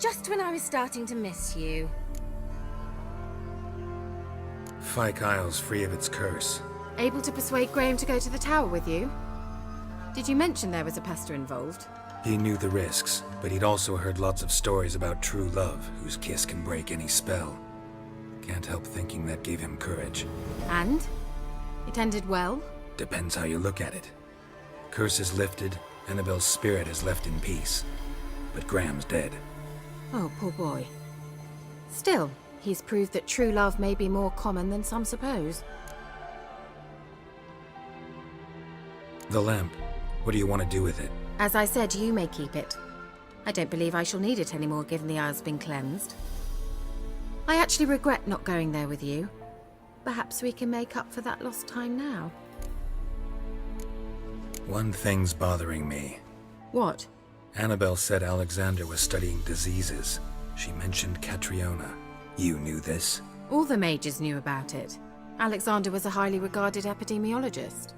just when I was starting to miss you. Fyke Isle's free of its curse. Able to persuade Graham to go to the tower with you? Did you mention there was a pester involved? He knew the risks, but he'd also heard lots of stories about true love, whose kiss can break any spell. Can't help thinking that gave him courage. And? It ended well? Depends how you look at it. Curse is lifted, Annabelle's spirit is left in peace. But Graham's dead. Oh, poor boy. Still, he's proved that true love may be more common than some suppose. The lamp. What do you want to do with it? As I said, you may keep it. I don't believe I shall need it anymore, given the Isle's been cleansed. I actually regret not going there with you. Perhaps we can make up for that lost time now. One thing's bothering me. What? Annabelle said Alexander was studying diseases. She mentioned Catriona. You knew this? All the mages knew about it. Alexander was a highly regarded epidemiologist.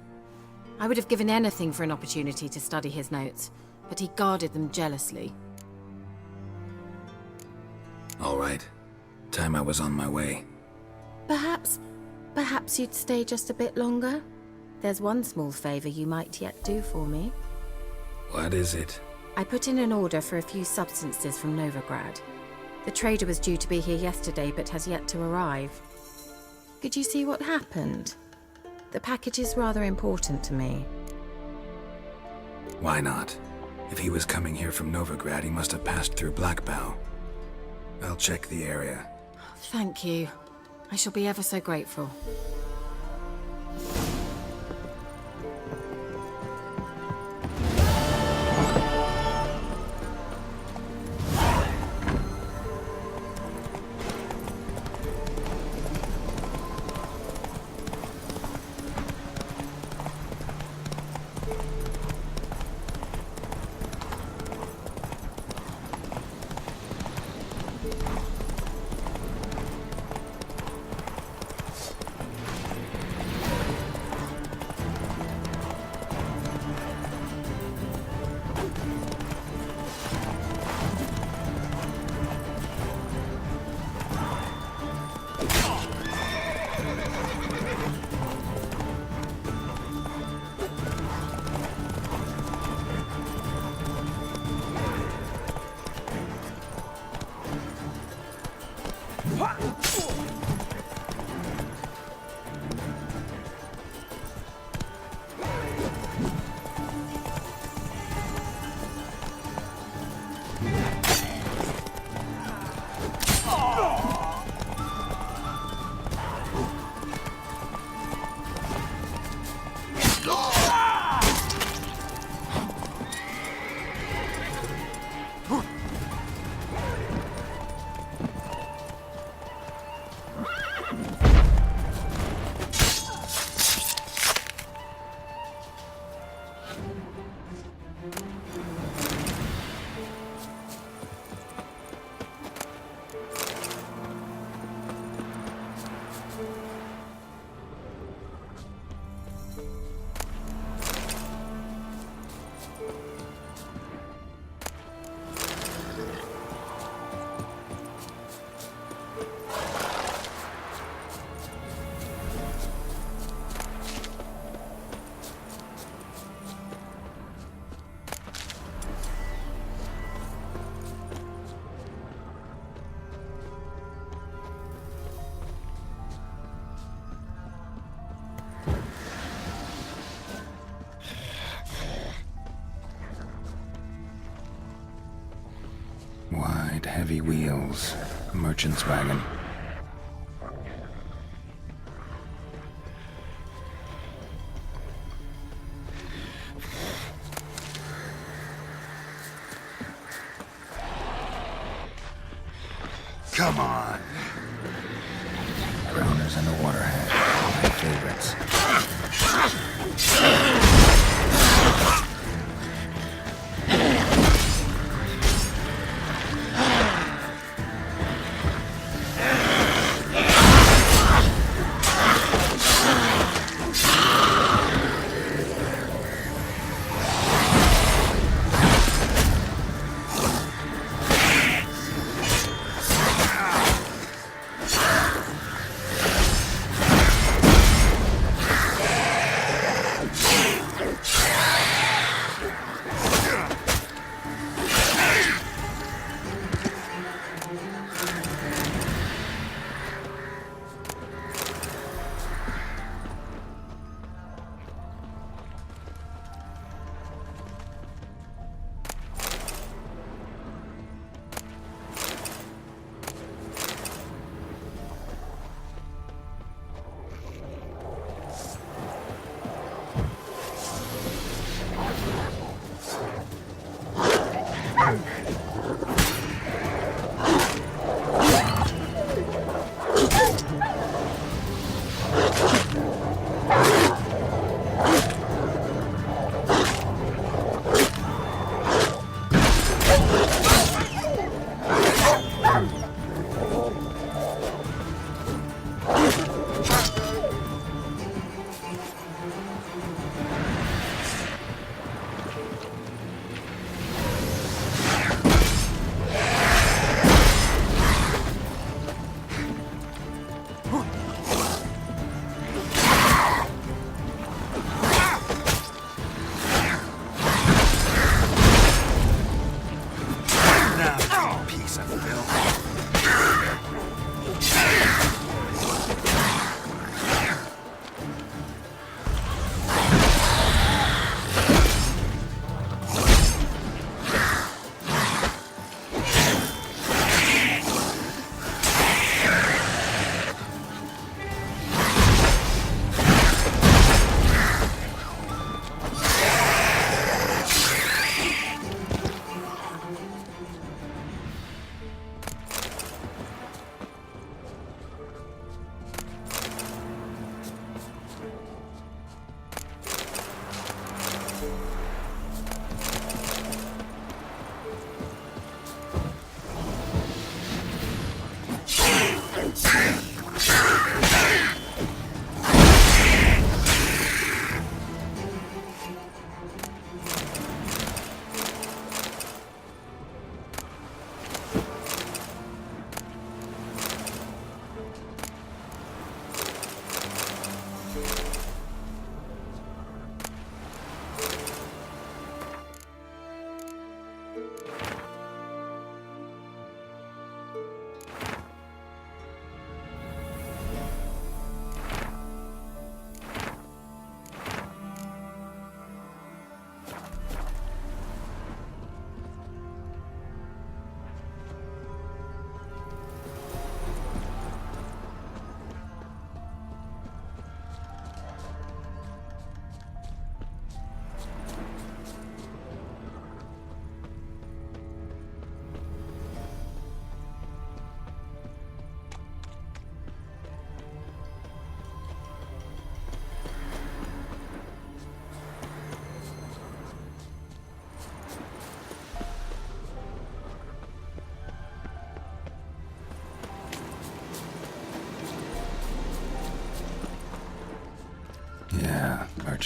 I would have given anything for an opportunity to study his notes, but he guarded them jealously. All right. Time I was on my way. Perhaps you'd stay just a bit longer? There's one small favor you might yet do for me. What is it? I put in an order for a few substances from Novigrad. The trader was due to be here yesterday, but has yet to arrive. Could you see what happened? The package is rather important to me. Why not? If he was coming here from Novigrad, he must have passed through Blackbow. I'll check the area. Thank you. I shall be ever so grateful. Wide, heavy wheels. A merchant's wagon. Come on! Grounders and the Waterhead. My favorites.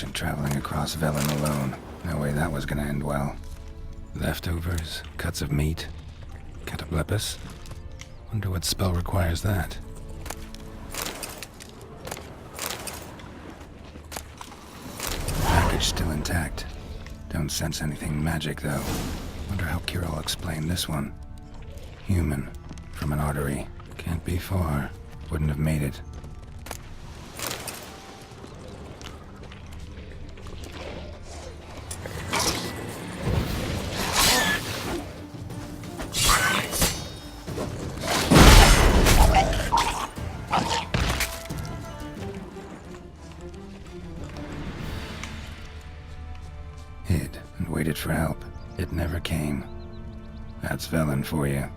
merchant traveling across Velen alone. No way that was gonna end well. Leftovers, cuts of meat, cataplepis. Wonder what spell requires that. Package still intact. Don't sense anything magic though. Wonder how Keira will explain this one. Human, from an artery. Can't be far. Wouldn't have made it. Hid and waited for help. It never came. That's Velen for you.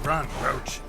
Run, Roach.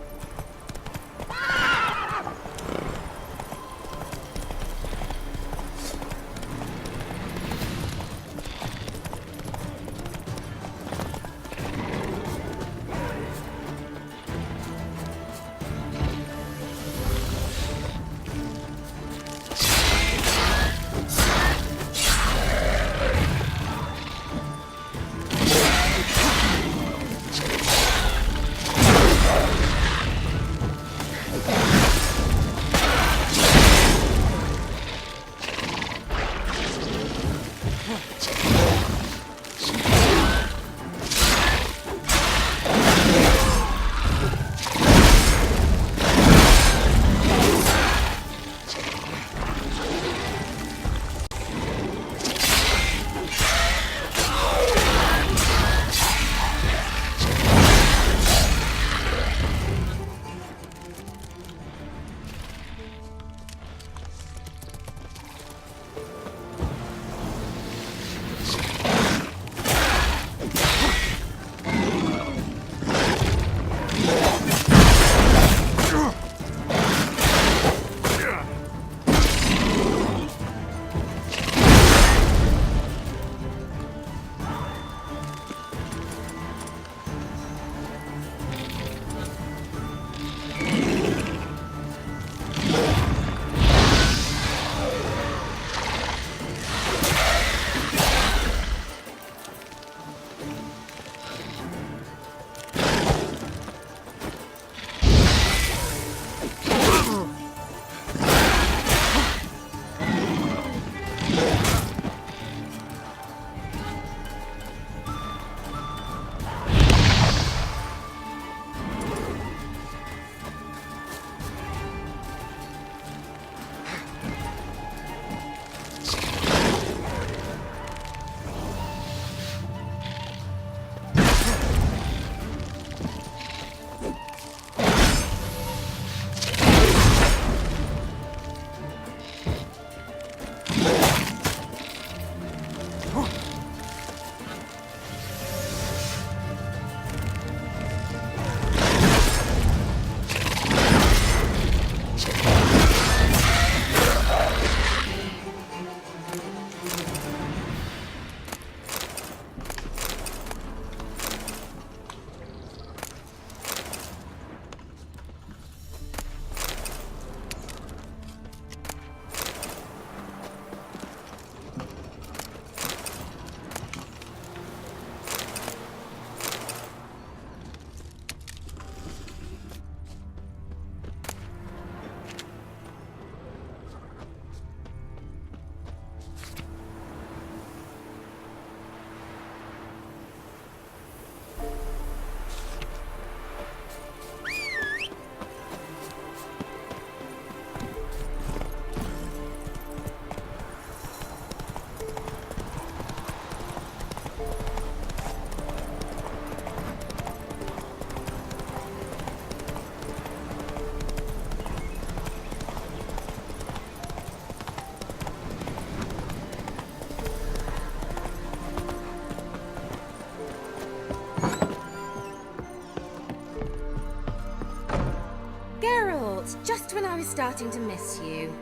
Geralt, just when I was starting to miss you.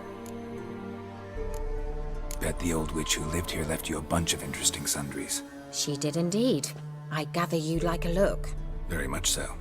Bet the old witch who lived here left you a bunch of interesting sundries. She did indeed. I gather you'd like a look. Very much so.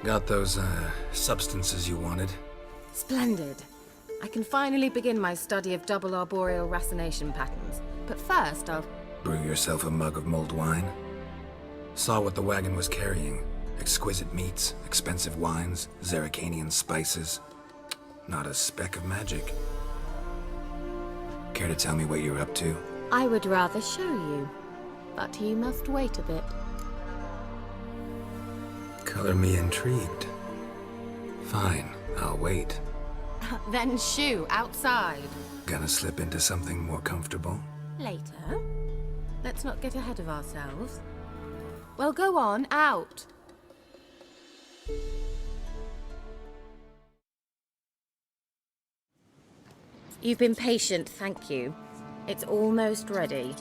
Got those, substances you wanted? Splendid. I can finally begin my study of double arboreal racination patterns. But first, I'll... Brew yourself a mug of mulled wine? Saw what the wagon was carrying. Exquisite meats, expensive wines, Zerrikanian spices. Not a speck of magic. Care to tell me what you're up to? I would rather show you. But you must wait a bit. Color me intrigued. Fine, I'll wait. Then shoo, outside. Gonna slip into something more comfortable? Later. Let's not get ahead of ourselves. Well, go on, out. You've been patient, thank you. It's almost ready.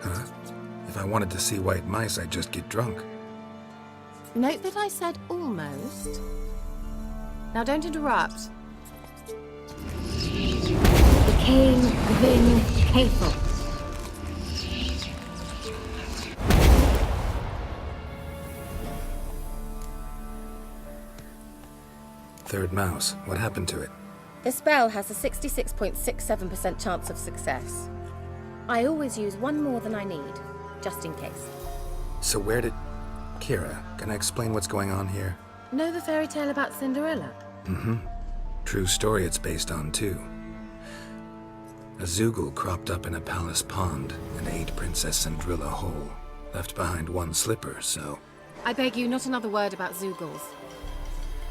Huh? If I wanted to see white mice, I'd just get drunk. Note that I said almost. Now don't interrupt. The King Vin Cathel. Third mouse, what happened to it? The spell has a 66.67% chance of success. I always use one more than I need, just in case. So where did... Keira, can I explain what's going on here? Know the fairy tale about Cinderella? Mm-hmm. True story it's based on, too. A Zoogle cropped up in a palace pond and ate Princess Cinderella whole. Left behind one slipper, so... I beg you, not another word about Zoogles.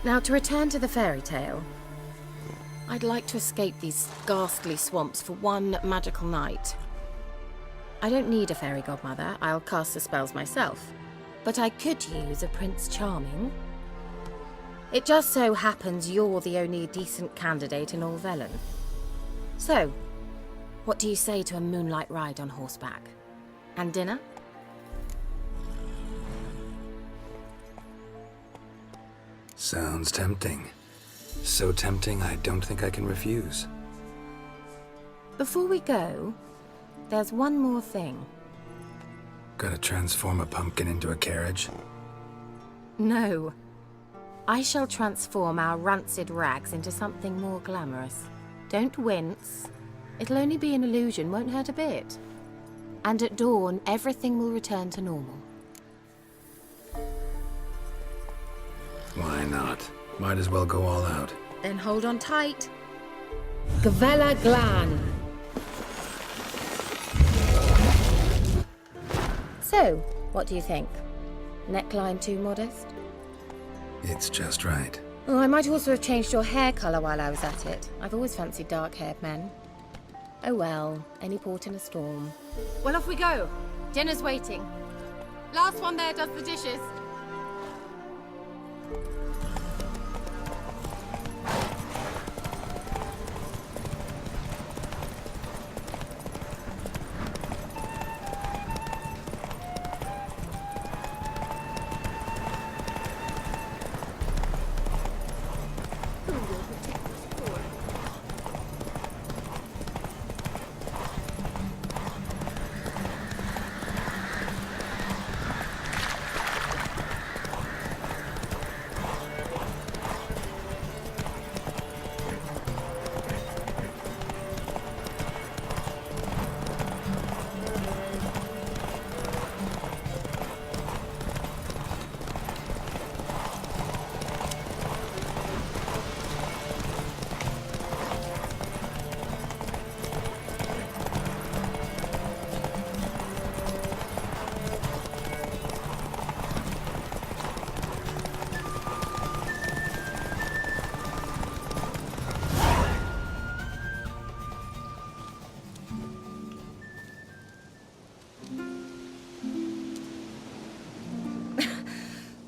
Now, to return to the fairy tale. I'd like to escape these ghastly swamps for one magical night. I don't need a fairy godmother, I'll cast the spells myself. But I could use a Prince Charming. It just so happens you're the only decent candidate in all Velen. So, what do you say to a moonlight ride on horseback? And dinner? Sounds tempting. So tempting, I don't think I can refuse. Before we go, there's one more thing. Gotta transform a pumpkin into a carriage? No. I shall transform our rancid rags into something more glamorous. Don't wince. It'll only be an illusion, won't hurt a bit. And at dawn, everything will return to normal. Why not? Might as well go all out. Then hold on tight. Gvella Glan. So, what do you think? Neckline too modest? It's just right. Oh, I might also have changed your hair colour while I was at it. I've always fancied dark-haired men. Oh well, any port in a storm. Well, off we go. Dinner's waiting. Last one there does the dishes.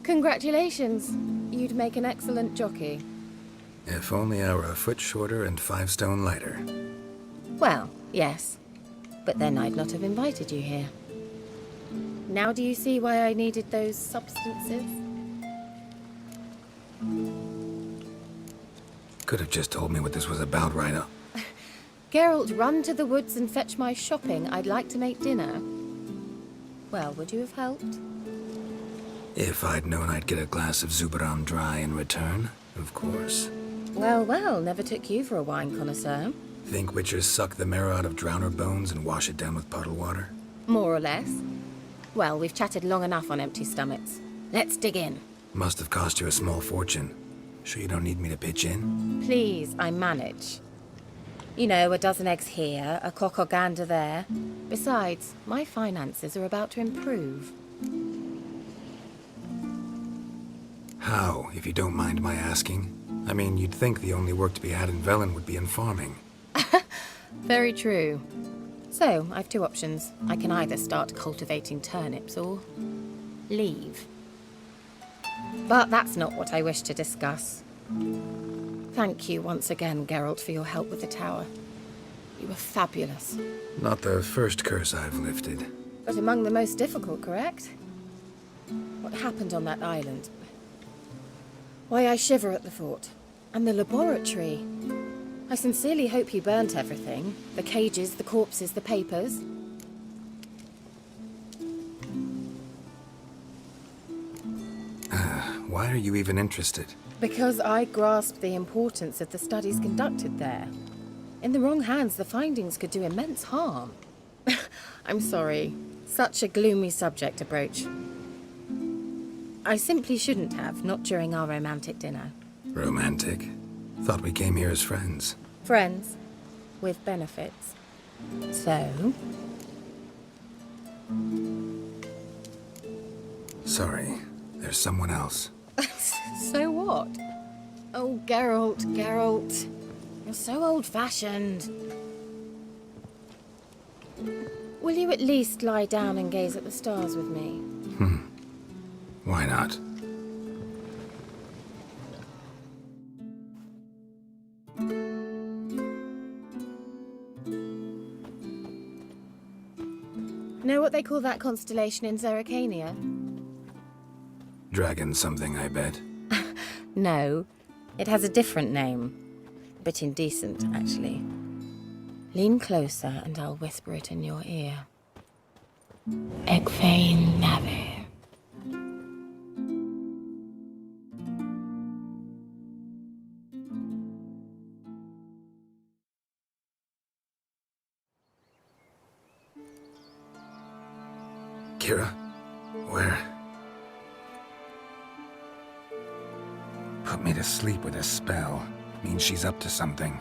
Congratulations. You'd make an excellent jockey. If only I were a foot shorter and 5 stone lighter. Well, yes. But then I'd not have invited you here. Now do you see why I needed those substances? Could have just told me what this was about right up. Geralt, run to the woods and fetch my shopping. I'd like to make dinner. Well, would you have helped? If I'd known I'd get a glass of Zubaram dry in return, of course. Well, well, never took you for a wine connoisseur. Think witchers suck the marrow out of drowner bones and wash it down with puddle water? More or less. Well, we've chatted long enough on empty stomachs. Let's dig in. Must have cost you a small fortune. Sure you don't need me to pitch in? Please, I manage. You know, a dozen eggs here, a cock or gander there. Besides, my finances are about to improve. How, if you don't mind my asking? I mean, you'd think the only work to be had in Velen would be in farming. Very true. So, I've 2 options. I can either start cultivating turnips or leave. But that's not what I wish to discuss. Thank you once again, Geralt, for your help with the tower. You were fabulous. Not the first curse I've lifted. But among the most difficult, correct? What happened on that island? Why, I shiver at the thought. And the laboratory. I sincerely hope you burnt everything. The cages, the corpses, the papers. Why are you even interested? Because I grasped the importance of the studies conducted there. In the wrong hands, the findings could do immense harm. I'm sorry. Such a gloomy subject to broach. I simply shouldn't have, not during our romantic dinner. Romantic? Thought we came here as friends. Friends. With benefits. So? Sorry, there's someone else. So what? Oh, Geralt, Geralt. You're so old-fashioned. Will you at least lie down and gaze at the stars with me? Why not? Know what they call that constellation in Zerrikania? Dragon something, I bet. No, it has a different name. A bit indecent, actually. Lean closer and I'll whisper it in your ear. Egfain Nave. Keira? Where? Put me to sleep with a spell. Means she's up to something.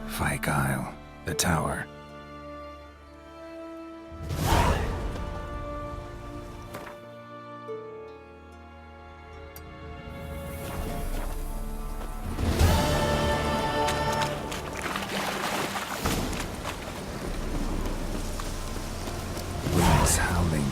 Fyke Isle. The tower. Winds howling.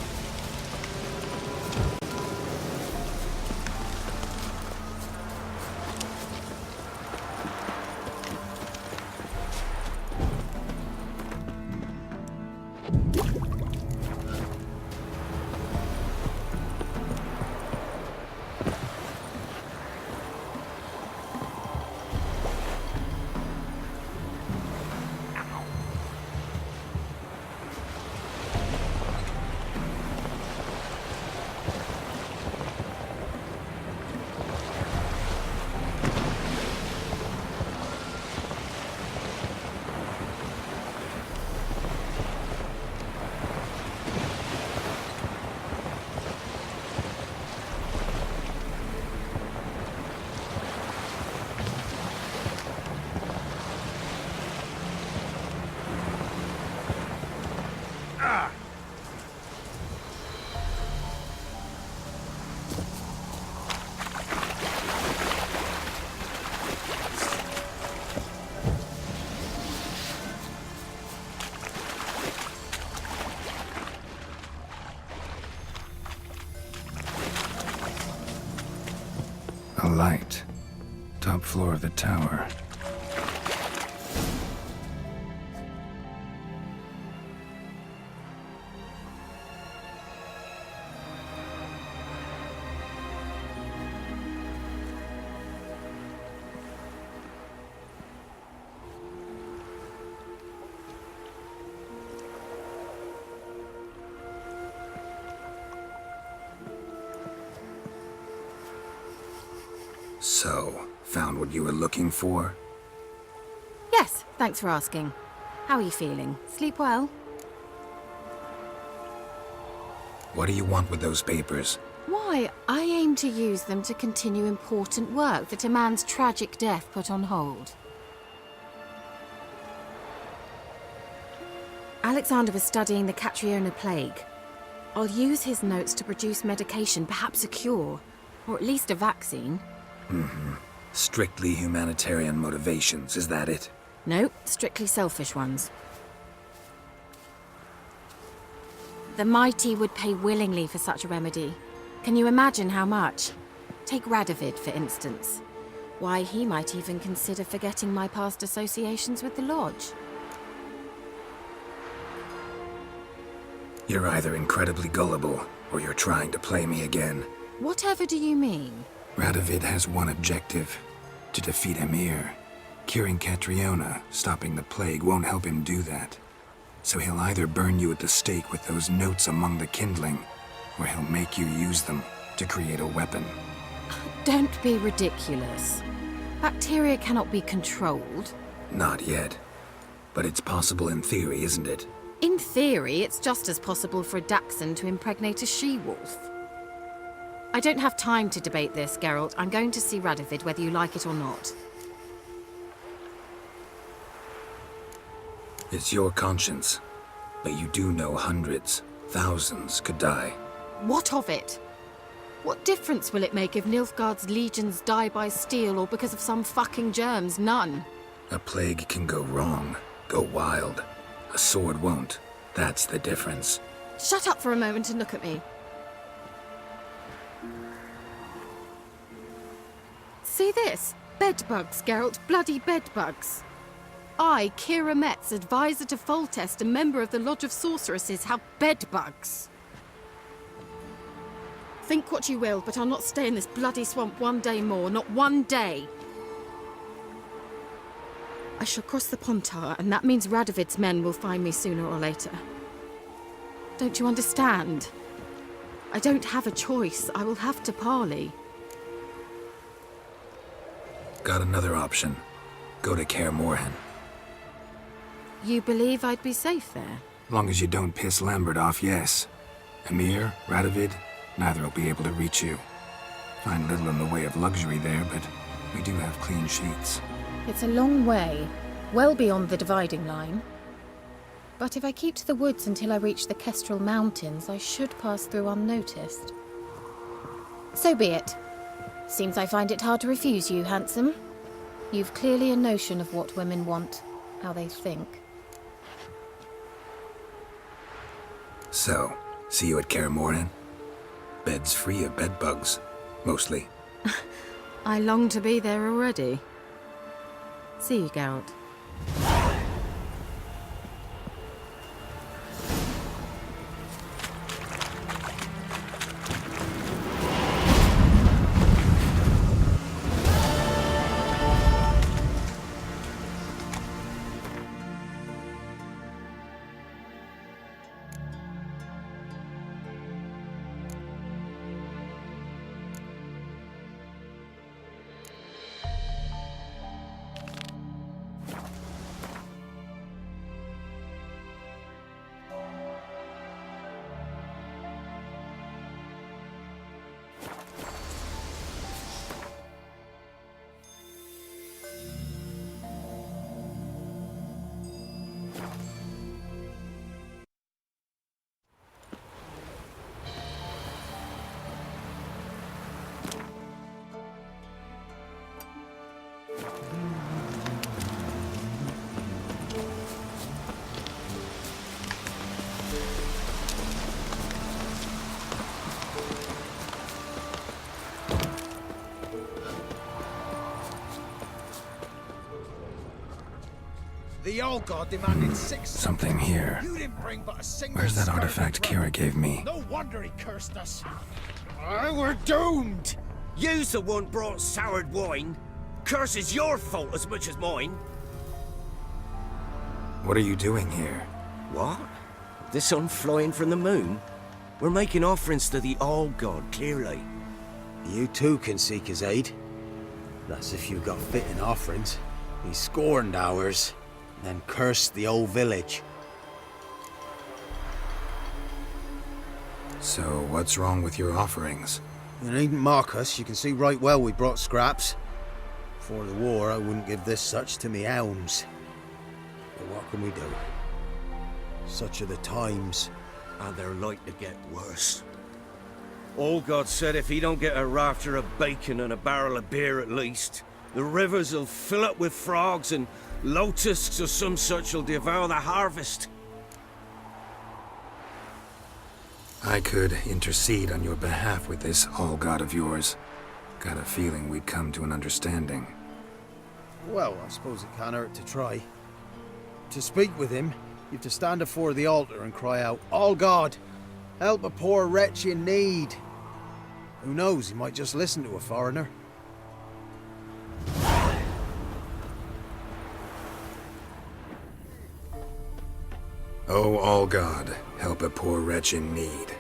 A light. Top floor of the tower. So, found what you were looking for? Yes, thanks for asking. How are you feeling? Sleep well? What do you want with those papers? Why, I aim to use them to continue important work that a man's tragic death put on hold. Alexander was studying the Catriona plague. I'll use his notes to produce medication, perhaps a cure, or at least a vaccine. Strictly humanitarian motivations, is that it? No, strictly selfish ones. The mighty would pay willingly for such a remedy. Can you imagine how much? Take Radovid, for instance. Why, he might even consider forgetting my past associations with the Lodge. You're either incredibly gullible, or you're trying to play me again. Whatever do you mean? Radovid has one objective: to defeat Emir. Curing Catriona, stopping the plague, won't help him do that. So he'll either burn you at the stake with those notes among the kindling, or he'll make you use them to create a weapon. Don't be ridiculous. Bacteria cannot be controlled. Not yet. But it's possible in theory, isn't it? In theory, it's just as possible for a Dachshund to impregnate a she-wolf. I don't have time to debate this, Geralt. I'm going to see Radovid, whether you like it or not. It's your conscience. But you do know hundreds, thousands could die. What of it? What difference will it make if Nilfgaard's legions die by steel or because of some fucking germs? None. A plague can go wrong, go wild. A sword won't. That's the difference. Shut up for a moment and look at me. See this? Bedbugs, Geralt. Bloody bedbugs. I, Keira Metz, advisor to Foltest, a member of the Lodge of Sorceresses, have bedbugs. Think what you will, but I'll not stay in this bloody swamp one day more. Not one day. I shall cross the Pontar, and that means Radovid's men will find me sooner or later. Don't you understand? I don't have a choice. I will have to parley. Got another option. Go to Kaer Morhen. You believe I'd be safe there? Long as you don't piss Lambert off, yes. Emir, Radovid, neither will be able to reach you. Find little in the way of luxury there, but we do have clean sheets. It's a long way, well beyond the dividing line. But if I keep to the woods until I reach the Kestrel Mountains, I should pass through unnoticed. So be it. Seems I find it hard to refuse you, handsome. You've clearly a notion of what women want, how they think. So, see you at Kaer Morhen? Beds free of bedbugs, mostly. I long to be there already. See you, Geralt. The old god demanded 6. Something here. You didn't bring but a single. Where's that skirt artifact and brother. Keira gave me? No wonder he cursed us. We're doomed. You's the one brought soured wine. Curse is your fault as much as mine. What are you doing here? What? The sun flying from the moon? We're making offerings to the All-God, clearly. You too can seek his aid. That's if you've got fitting offerings. He scorned ours, then cursed the old village. So, what's wrong with your offerings? You needn't mock us, you can see right well we brought scraps. Before the war, I wouldn't give this such to me elms. But what can we do? Such are the times. And they're like to get worse. All-God said if he don't get a rafter of bacon and a barrel of beer at least, the rivers will fill up with frogs and locusts or some such will devour the harvest. I could intercede on your behalf with this all-god of yours. Got a feeling we'd come to an understanding. Well, I suppose it can't hurt to try. To speak with him, you've to stand before the altar and cry out, "All God, help a poor wretch in need." Who knows, he might just listen to a foreigner. Oh, all God, help a poor wretch in need.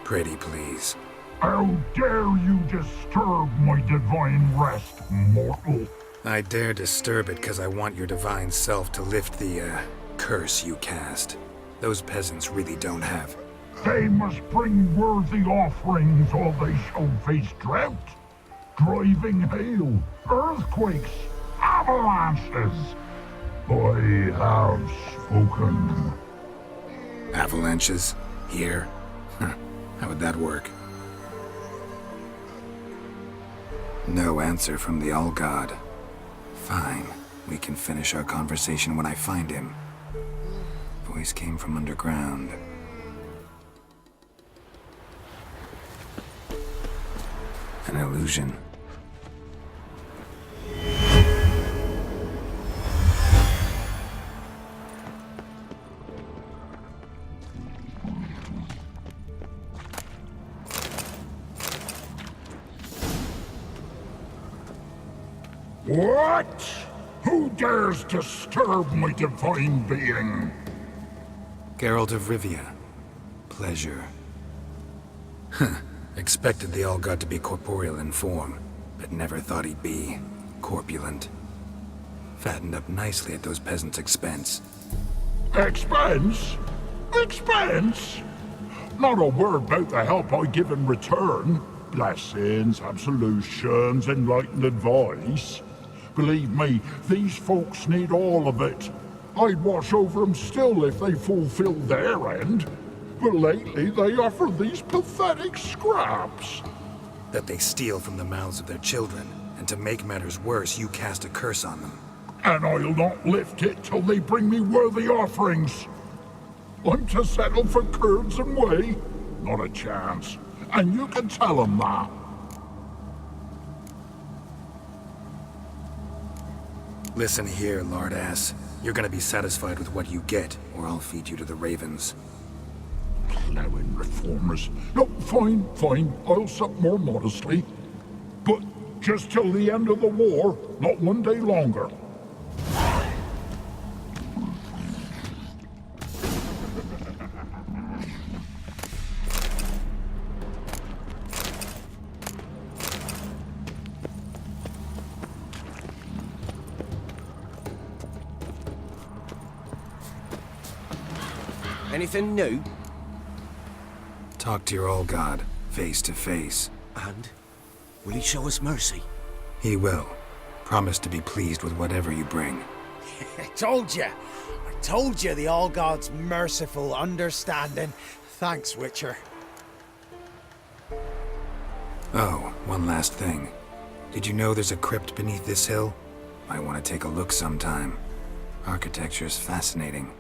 Pretty please. How dare you disturb my divine rest, mortal? I dare disturb it because I want your divine self to lift the, curse you cast. Those peasants really don't have. They must bring worthy offerings or they shall face drought, driving hail, earthquakes, avalanches. I have spoken. Avalanches? Here? Huh. How would that work? No answer from the All-God. Fine. We can finish our conversation when I find him. Voice came from underground. An illusion. What? Who dares disturb my divine being? Geralt of Rivia. Pleasure. Huh. Expected the All-God to be corporeal in form, but never thought he'd be corpulent. Fattened up nicely at those peasants' expense. Expense? Expense? Not a word about the help I give in return. Blessings, absolutions, enlightened advice. Believe me, these folks need all of it. I'd watch over them still if they fulfilled their end. But lately they offer these pathetic scraps. That they steal from the mouths of their children, and to make matters worse, you cast a curse on them. And I'll not lift it till they bring me worthy offerings. I'm to settle for curds and whey? Not a chance. And you can tell them that. Listen here, lord-ass. You're gonna be satisfied with what you get, or I'll feed you to the ravens. Plowing reformers. No, fine, fine. I'll sup more modestly. But just till the end of the war, not one day longer. Anything new? Talk to your old god, face to face. And? Will he show us mercy? He will. Promise to be pleased with whatever you bring. I told you the All-God's merciful, understanding. Thanks, Witcher. Oh, one last thing. Did you know there's a crypt beneath this hill? Might want to take a look sometime. Architecture's fascinating.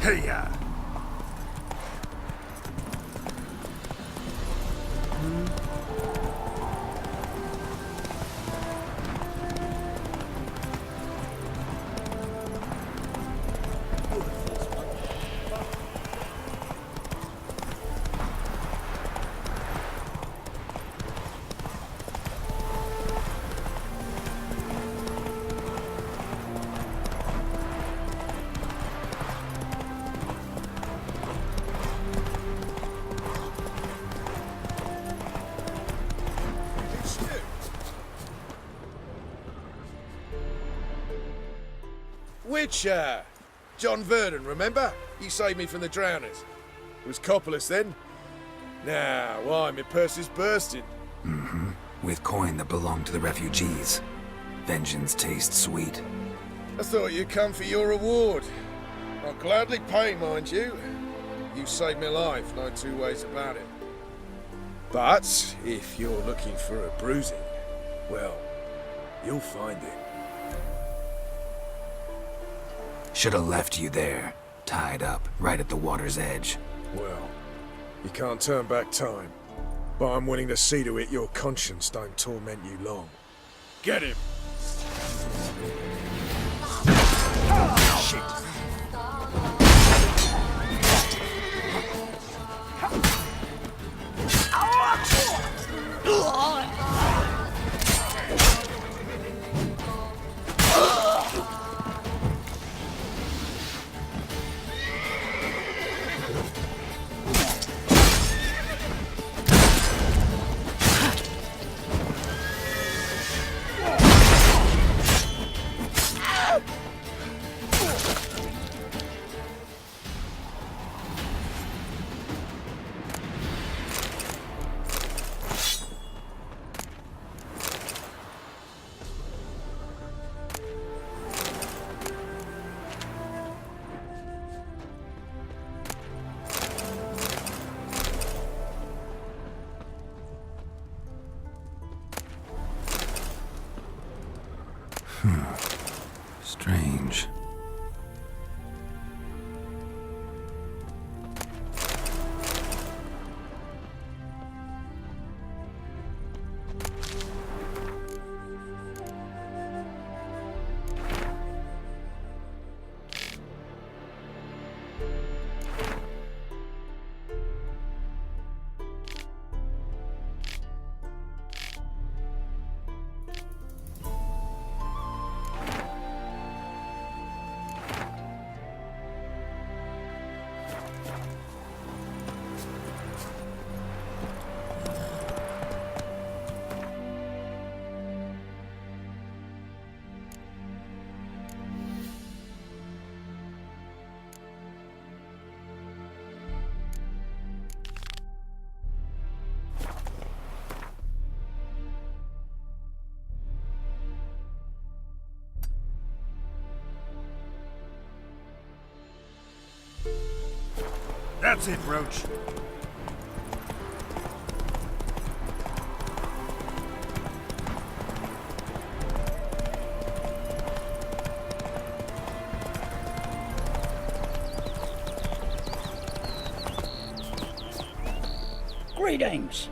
Hey-ya! Witcher! John Verdon, remember? You saved me from the drowners. It was Coppolis then. Now, why, my purse is bursting. Mm-hmm. With coin that belonged to the refugees. Vengeance tastes sweet. I thought you'd come for your reward. I'll gladly pay, mind you. You saved my life, no two ways about it. But, if you're looking for a bruising, well, you'll find it. Should have left you there, tied up, right at the water's edge. Well, you can't turn back time. But I'm willing to see to it your conscience don't torment you long. Get him! Shit! Strange. That's it, Roach. Greetings.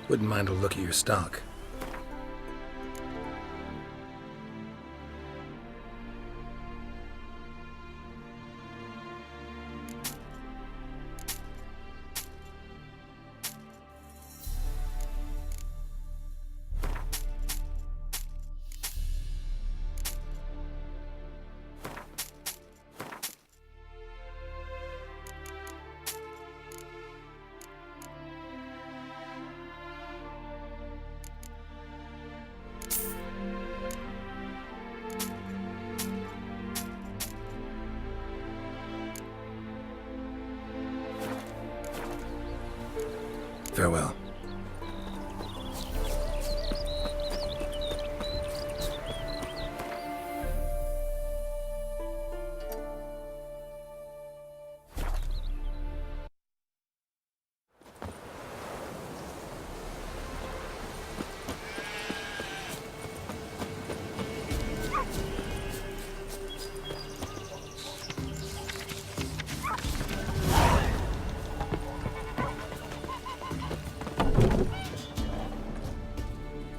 Wouldn't mind a look at your stock. Farewell.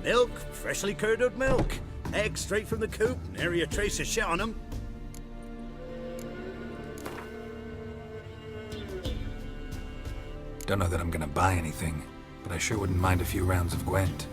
Milk, freshly curdled milk. Eggs straight from the coop, nary a trace of shit on them. Don't know that I'm gonna buy anything, but I sure wouldn't mind a few rounds of Gwent.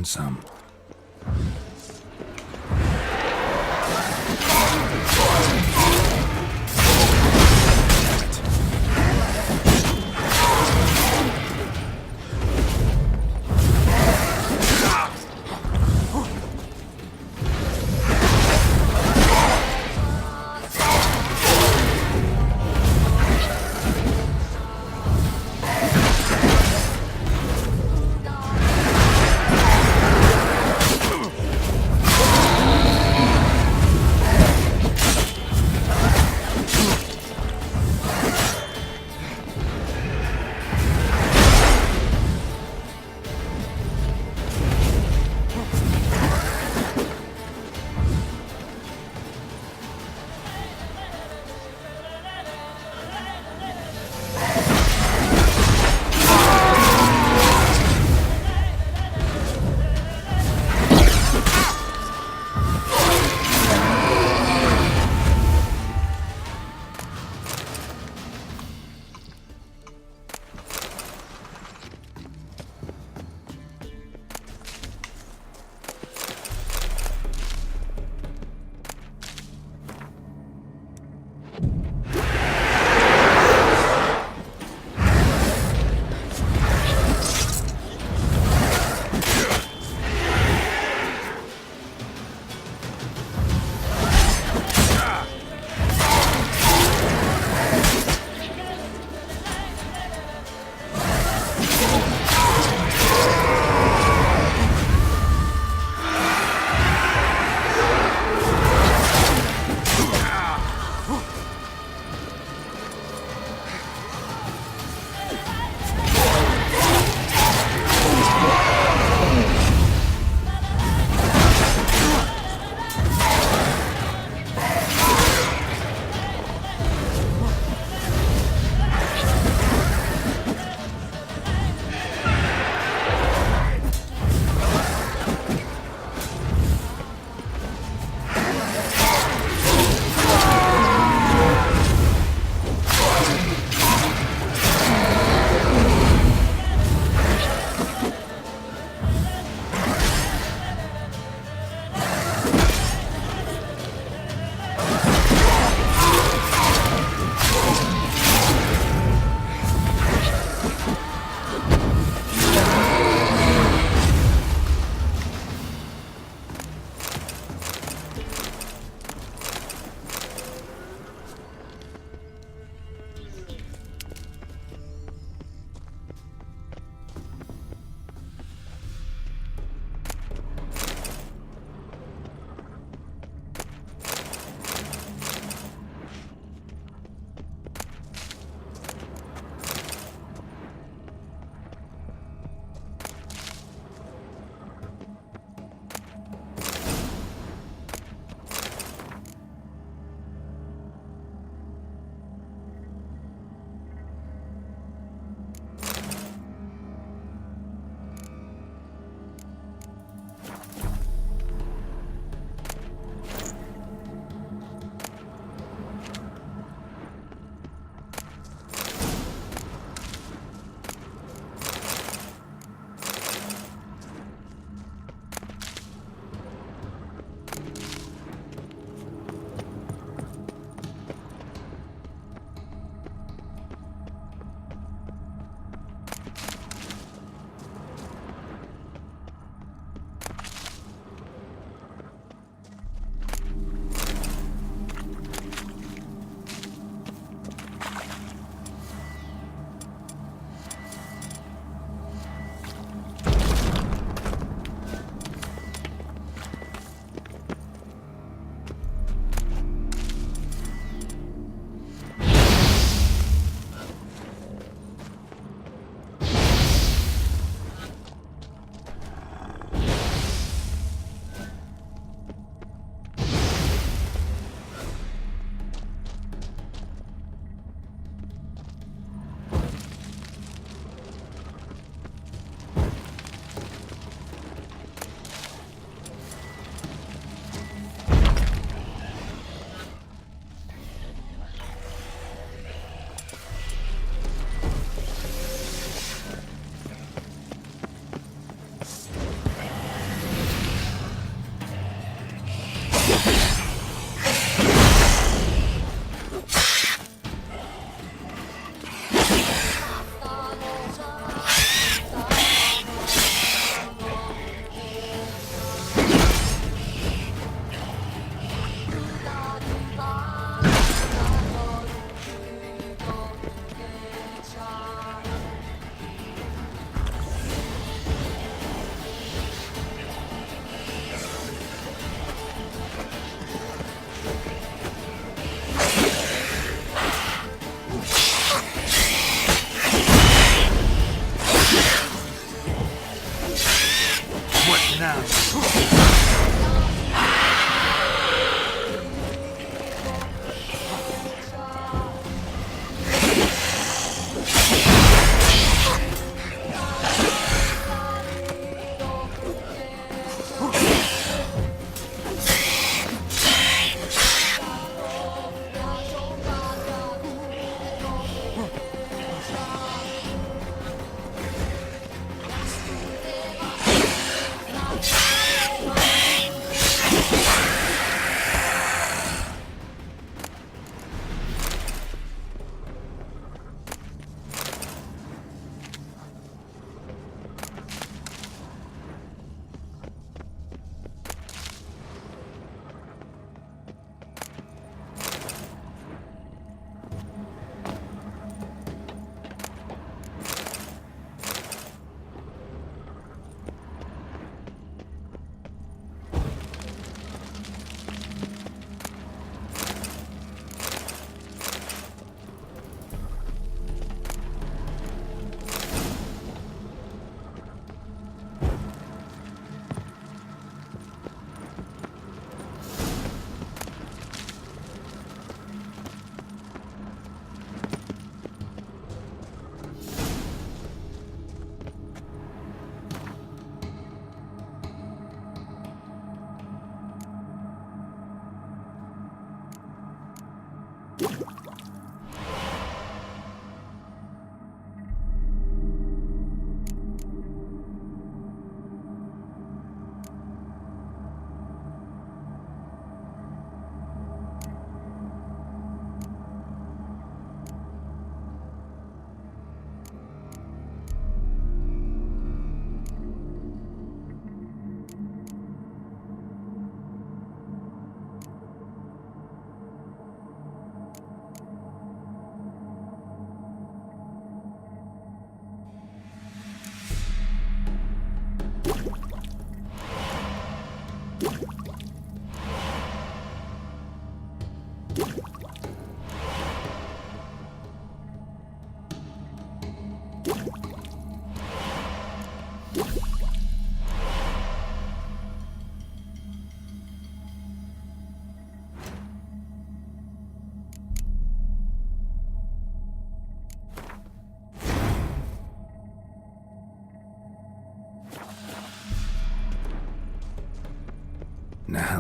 found some.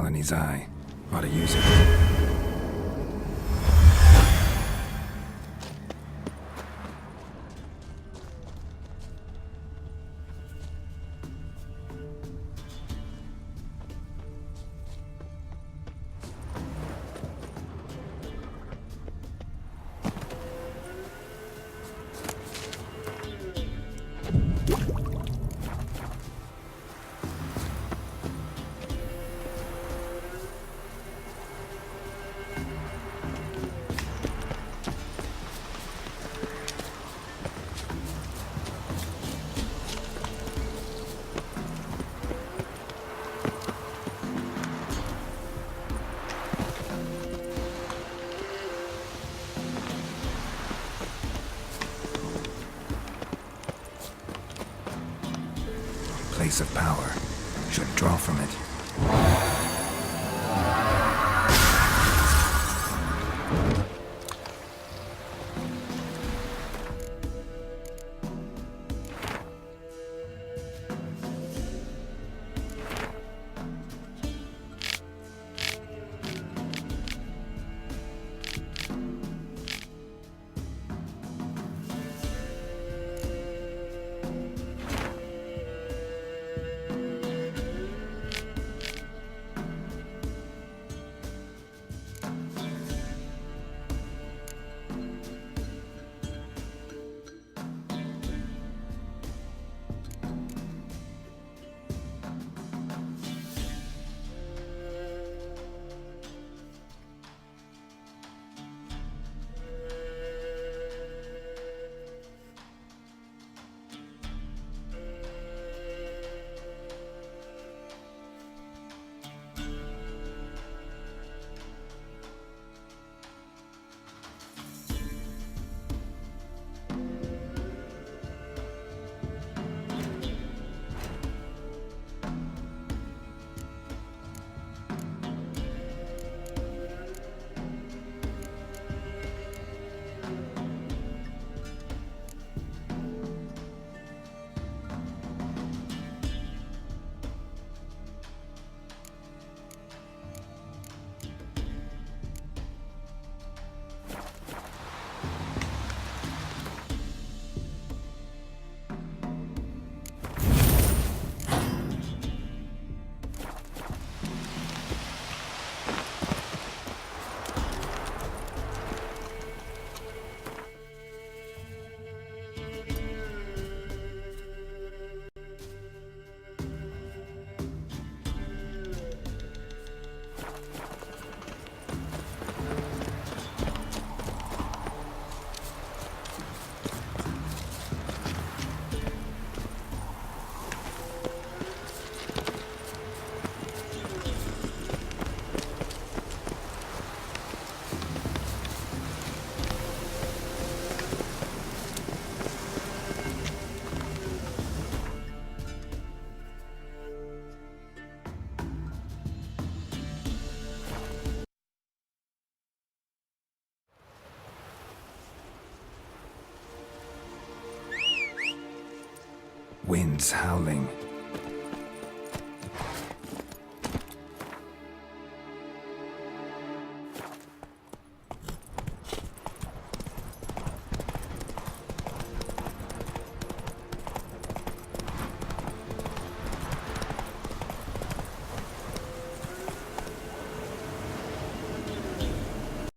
Maloney's eye. Ought to use it. Place of power. Should draw from it. Winds howling.